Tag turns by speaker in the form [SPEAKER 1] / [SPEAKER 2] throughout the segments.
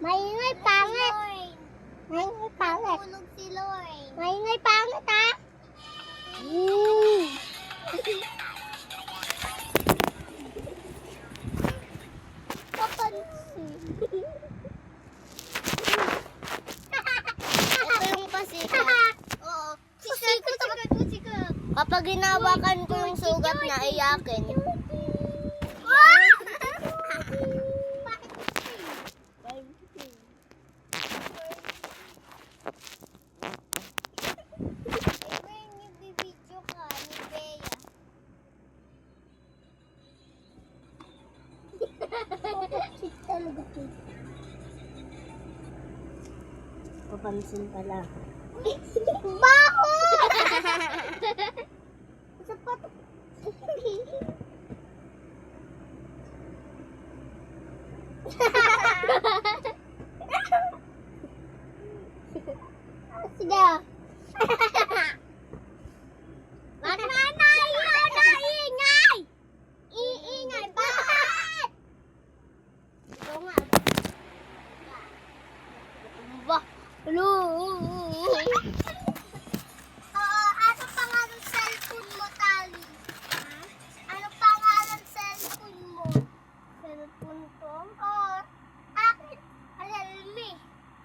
[SPEAKER 1] Maingay pangit. Maingay pangit.
[SPEAKER 2] Tulog si Lloyd.
[SPEAKER 1] Maingay pangit ha. Papansin.
[SPEAKER 2] Ito yung pasikat. Oo. Sikat.
[SPEAKER 1] Kapag ginawakan ko yung sugat na iyakin. Papansin pala.
[SPEAKER 2] Baho!
[SPEAKER 1] Sige.
[SPEAKER 2] Ingay! Iingay! Bakit?
[SPEAKER 1] Ito nga. Ba? Ano?
[SPEAKER 2] Ano pangalan cellphone mo, Tali? Ano pangalan cellphone mo?
[SPEAKER 1] Cellphone ko?
[SPEAKER 2] Oo. Akin, Realme.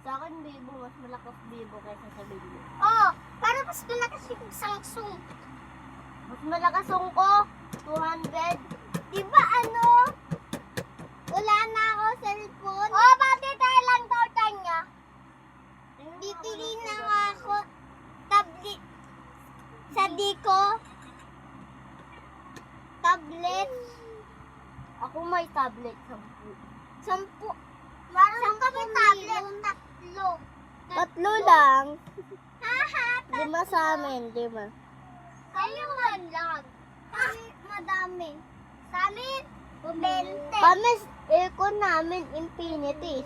[SPEAKER 1] Sa akin, Bibo. Mas malakas Bibo kaysa sa Bibo.
[SPEAKER 2] Oo. Para mas malakas yung Samsung.
[SPEAKER 1] Mas malakas yung ko. 200.
[SPEAKER 2] Di ba ano? Wala na ako cellphone. Oo, bakit tayo lang torta niya? Bibili na nga ako tablet sa Dico. Tablet.
[SPEAKER 1] Ako may tablet. 10.
[SPEAKER 2] 10. Meron kami tablet. Tatlo.
[SPEAKER 1] Tatlo lang.
[SPEAKER 2] Haha,
[SPEAKER 1] 5 sa amin. 5.
[SPEAKER 2] kayo man lang. Kami madami. Sa amin, 20.
[SPEAKER 1] Kami, aircon namin, Infinity.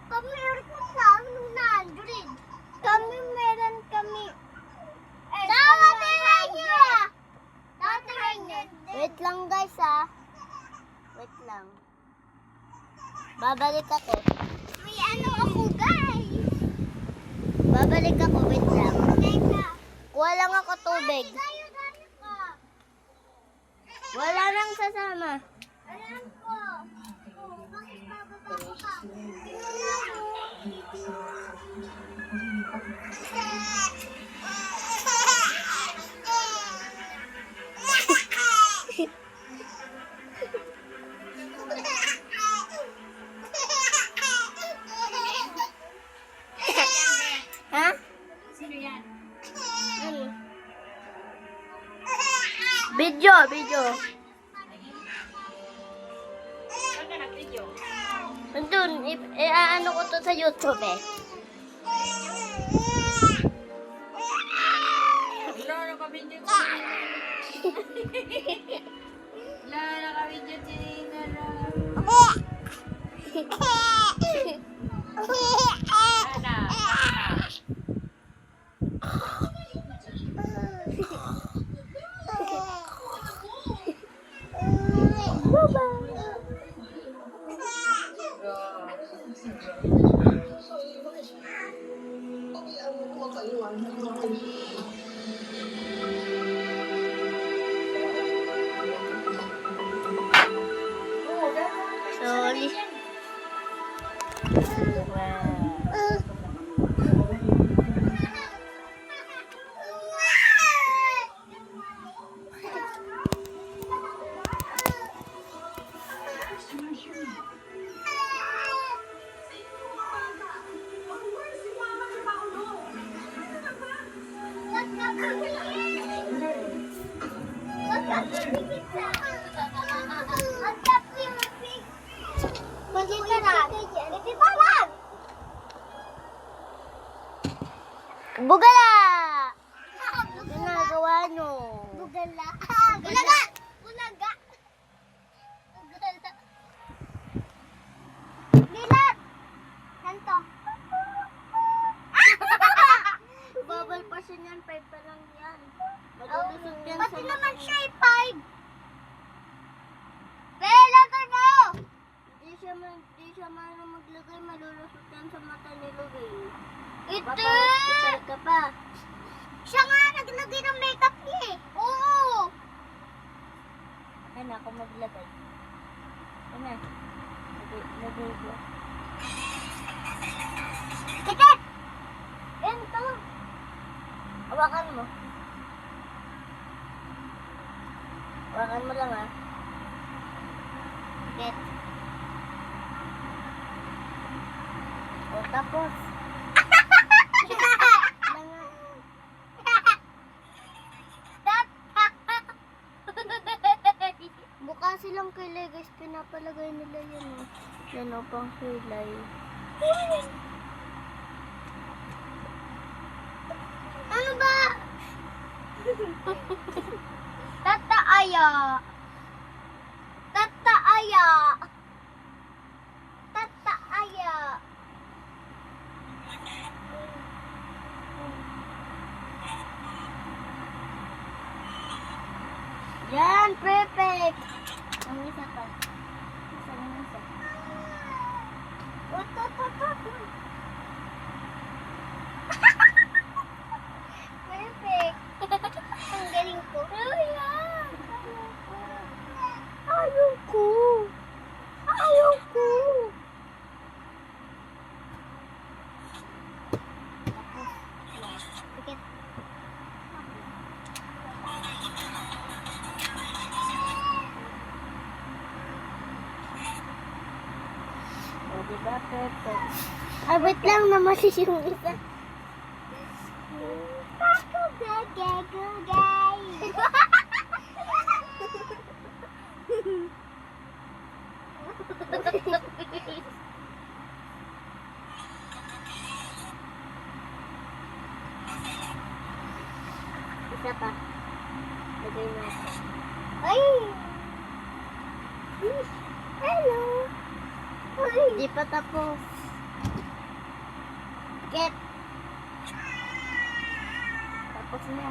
[SPEAKER 2] Kami aircon namin 100. Kami meron kami. Dapat tingnan nyo! Dapat tingnan nyo!
[SPEAKER 1] Wait lang guys ah. Wait lang. Babalik ako.
[SPEAKER 2] May ano ako, guys!
[SPEAKER 1] Babalik ako, wait lang.
[SPEAKER 2] Teka.
[SPEAKER 1] Kuha lang ako tubig.
[SPEAKER 2] Tayo ka.
[SPEAKER 1] Wala nang sasama.
[SPEAKER 2] Alam ko. Oh, bakit bababa ko pa? Tingnan mo.
[SPEAKER 1] Ha?
[SPEAKER 2] Sino yan?
[SPEAKER 1] Ano? Video.
[SPEAKER 2] Saan ka nag-video?
[SPEAKER 1] Nandun, ano ko to sa YouTube eh.
[SPEAKER 2] Wala naka-video si Nina.
[SPEAKER 1] Sorry. Bugala! Ginagawa nyo.
[SPEAKER 2] Bugala. Bulaga! Bulaga! Bugala. Lilat! Ganto.
[SPEAKER 1] Bawal pa siya yan, 5 pa lang yan. Malulusot yan
[SPEAKER 2] Pati
[SPEAKER 1] sa
[SPEAKER 2] naman
[SPEAKER 1] laki.
[SPEAKER 2] siya ay 5. sama na maglagay, malulusot yan sa mata ni Lorraine. Ito!
[SPEAKER 1] Papahospital ka pa.
[SPEAKER 2] Siya nga naglagay ng makeup niya eh. Oo!
[SPEAKER 1] Ay, na ako maglagay. Ano? Lagay ko.
[SPEAKER 2] Tiket! Ito!
[SPEAKER 1] Hawakan mo. Hawakan mo lang ha.
[SPEAKER 2] Tiket.
[SPEAKER 1] O tapos. Buka silang kilay guys. Pinapalagay nila yun o. Yan o pang kilay.
[SPEAKER 2] Ano ba? Tataaya. Tataaya. Tataaya.
[SPEAKER 1] Yan, perfect. Ang isa pa. Isa.
[SPEAKER 2] Perfect. Ang galing ko.
[SPEAKER 1] Ayoko. Ayoko.
[SPEAKER 2] Tiket.
[SPEAKER 1] O, diba? Perfect. Ay, wait lang. Namasis yung isa. Isa pa. Lagay natin.
[SPEAKER 2] Ay! Hello! Ay!
[SPEAKER 1] Di pa tapos. Get. Tapos na.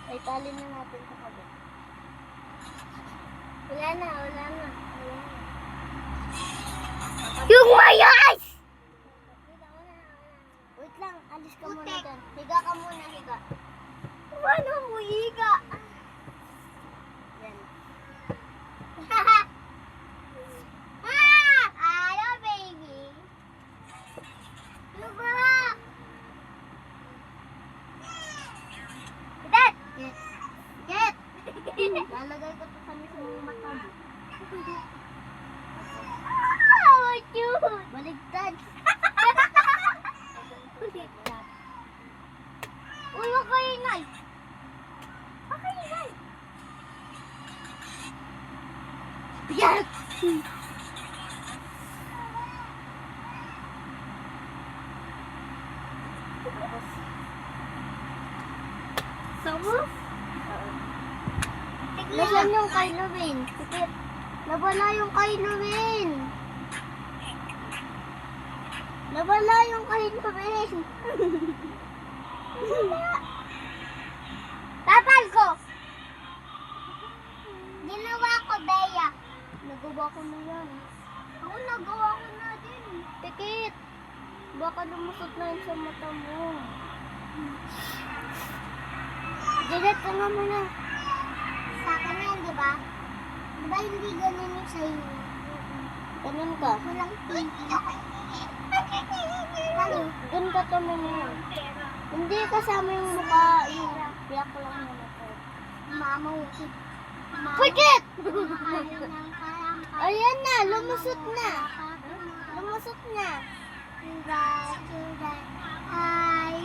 [SPEAKER 1] Ay, tali na natin sa kabit.
[SPEAKER 2] Wala na.
[SPEAKER 1] Yung mayas! Wait lang, alis ka muna
[SPEAKER 2] Putek.
[SPEAKER 1] dyan. Higa ka muna, higa.
[SPEAKER 2] Paano mo higa?
[SPEAKER 1] Yan.
[SPEAKER 2] Hello, baby. Ano ba? Dad!
[SPEAKER 1] Get! Lalagay ko to sa mismong mata mo.
[SPEAKER 2] Oh, cute!
[SPEAKER 1] Baligtad.
[SPEAKER 2] Uy, wag kayo ingay. Wag kayo ingay.
[SPEAKER 1] Yes!
[SPEAKER 2] Sama?
[SPEAKER 1] Nasaan yung kay Lorraine? Sikit. Nawala yung kay Lorraine. Nawala yung kay Lorraine.
[SPEAKER 2] Tatal ko! Ginawa ko, Bea.
[SPEAKER 1] Nagawa ko na yan.
[SPEAKER 2] Ako nagawa ko na din.
[SPEAKER 1] Tikit. Baka lumusot na yun sa mata mo. Direct ka nga muna.
[SPEAKER 2] Sa akin yan, di ba? Di ba hindi ganun yung sa'yo?
[SPEAKER 1] Ganun ka.
[SPEAKER 2] Walang tingin. Ano?
[SPEAKER 1] Doon ka tumingin. Hindi kasama yung mukha. Yung piyak ko lang yung mukha.
[SPEAKER 2] Mamawukit.
[SPEAKER 1] Pikit!
[SPEAKER 2] Ayaw ng parang
[SPEAKER 1] Ayan na, lumusot na. Lumusot na.
[SPEAKER 2] Ay,